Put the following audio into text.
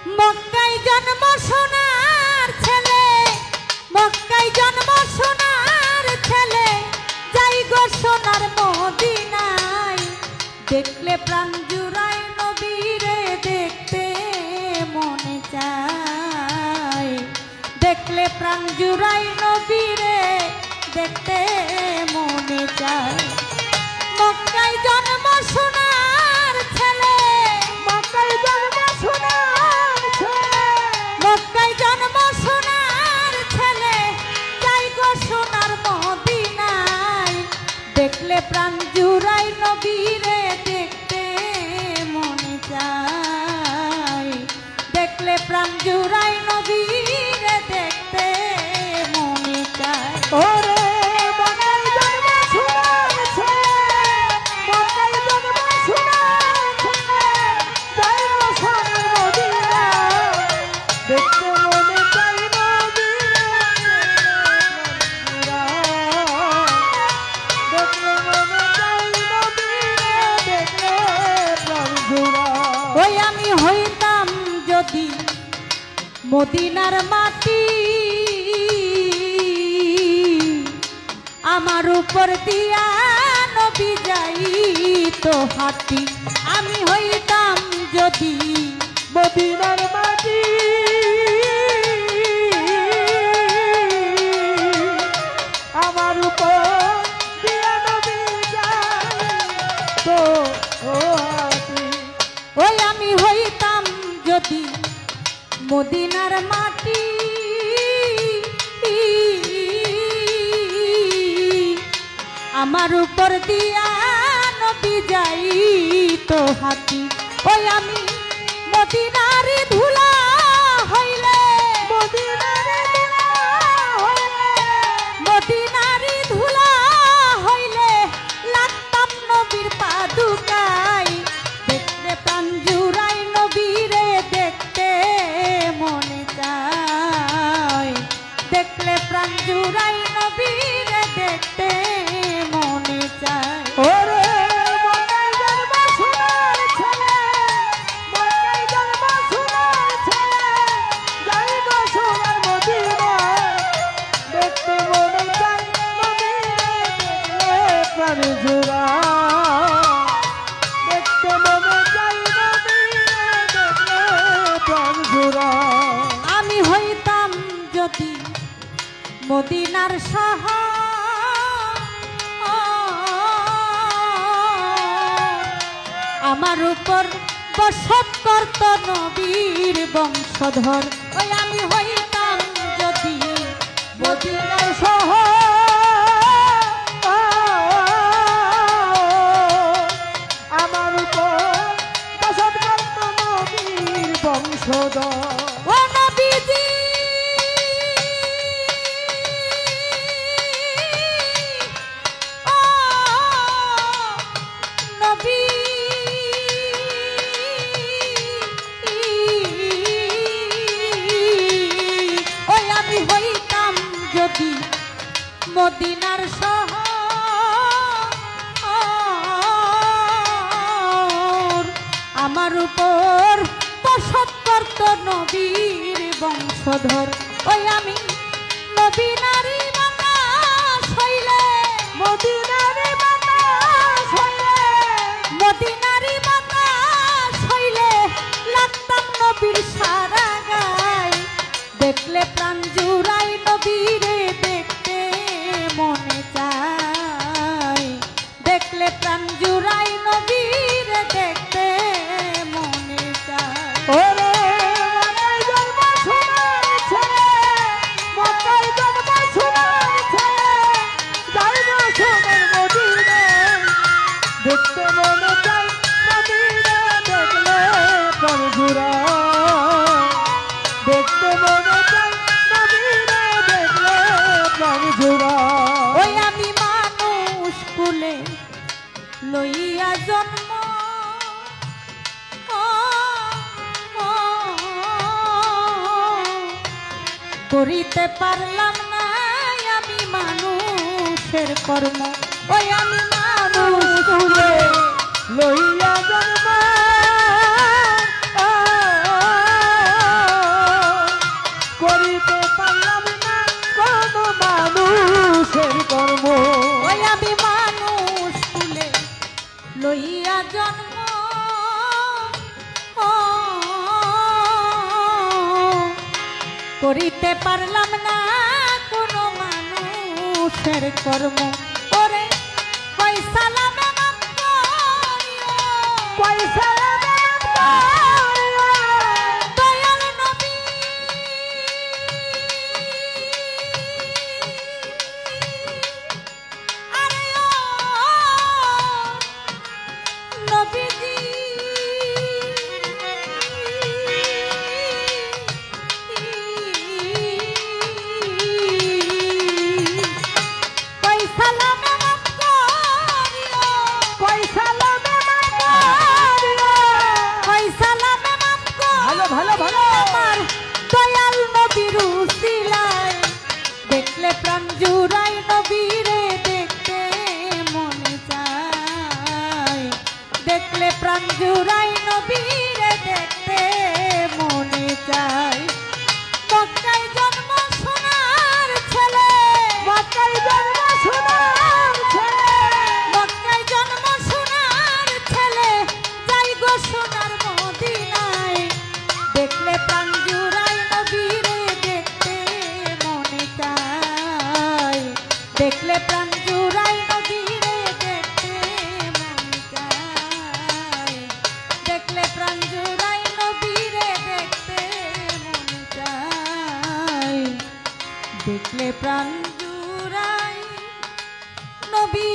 মক্কায় জন্ম সোনার ছেলে, মক্কায় জন্ম সোনার ছেলে, যাই গো সোনার মদিনায়। দেখলে প্রাণ জুড়ায় নবীরে দেখতে মনে চায়, দেখলে প্রাণ জুড়ায় নবীরে দেখতে মনে চায়। মক্কায় জন্ম সোনার ছেলে, মক্কায় জন্ম সোনার ছেলে, মক্কায় জন্ম সোনার ছেলে, যাই গো সোনার মদিনায়। দেখলে প্রাণ জুড়াই নবীরে দেখতে মনে চায়, দেখলে প্রাণ জুড়াই নবীরে দেখতে মনে চায়। ওরে মক্কায় জন্ম সোনার ছেলে, মক্কায় জন্ম সোনার ছেলে, যাই গো সোনার মদিনা, দেখতে মনে চাই নবীরে, দেখতে মনে চাই নবীরে, দেখলে প্রাণ জুড়ায়। ওই আমি হইতাম যদি মদিনার মাটি, আমার উপর দিয়া নবী যাইতো হাঁটি। আমি হইতাম যদি মদিনার মাটি, আমার উপর দিয়া নবী যাইতো হাঁটি। ওই আমি হইতাম যদি মদিনার মাটি, আমার উপর দিয়া নবী যাইতো হাঁটি। ওই আমি মদিনার ধুলা হইলে, মদিনার ধুলা হইলে, মদিনার ধুলা হইলে লাগতাম নবীর পাদুকায়। দেখলে প্রাণ জুড়াই নবীরে দেখতে মনে চায়, দেখলে প্রাণ জুড়াই নবীরে দেখতে মনে চায়। ওরে মক্কায় জন্ম সোনার ছেলে, মক্কায় জন্ম সোনার ছেলে, যাই গো সোনার মদিনা, দেখতে মনে চাই নবীরে, দেখলে প্রাণ জুড়ায়। দেখতে মনে চাই নবীরে, দেখলে প্রাণ জুড়ায়। আমি হইতাম যদি মদিনার শহর, আমার উপর বসত করত নবীর বংশধর। ওই আমি হইতাম যদি মদিনার আমার উপর বসত করত নবীর বংশধর। ও নবীজি, ও নবী, ওই আমি হইতাম যদি মদিনার শহর, আমার উপর বসত করত নবীর বংশধর। ওই আমি নবীনারী বাতাস হইলে, মদিনারে বাতাস হইলে, মদিনারী বাতাস হইলে লাগতাম নবীর সারা গায়। দেখলে প্রাণ জুড়াই নবীরে দেখতে মনে চায়, দেখলে প্রাণ জুড়াই নবীরে দেখতে মনে চায়। ওরে মক্কায় জন্ম সোনার ছেলে, মক্কায় জন্ম সোনার ছেলে, যাই গো সোনার মদিনা, দেখতে মনে চাই নবীরে, দেখলে প্রাণ জুড়ায়। দেখতে মনে চাই নবীরে, দেখলে প্রাণ জুড়ায়। ওই আমি মানুষ কুলে লইয়া জন্ম, করিতে পারলাম না আমি মানুষের কর্ম। ওই আমি মানুষ কুলে লইয়া জন্ম করিতে পারলাম না কোনো মানুষের কর্ম ওরে পয়সা লাভে মাফ করিও পয়সা দয়াল নবী আরে ও নবীজি পয়সা লাভে মাফ করিও পয়সা পয়সা লাভে মাফ ভালো ভালো ভালো আমার দয়াল নবীর উসিলায় দেখলে প্রাণ জুড়াই নবীরে দেখতে মনে চায় দেখলে প্রাণ জুড়াই নবীরে দেখতে মনে চায় মক্কায় জন্ম সোনার ছেলে মক্কায় জন্ম সোনার ছেলে মক্কায় জন্ম সোনার ছেলে যাই গো সোনার মদিনায় দেখলে প্রাণ জুড়াই নবীরে দেখতে মনে চায় দেখলে প্রাণ জুড়াই নবীরে দেখতে মনে চায় দেখলে প্রাণ জুড়াই নবীরে দেখতে মনে চায় দেখলে প্রাণ জুড়াই নবী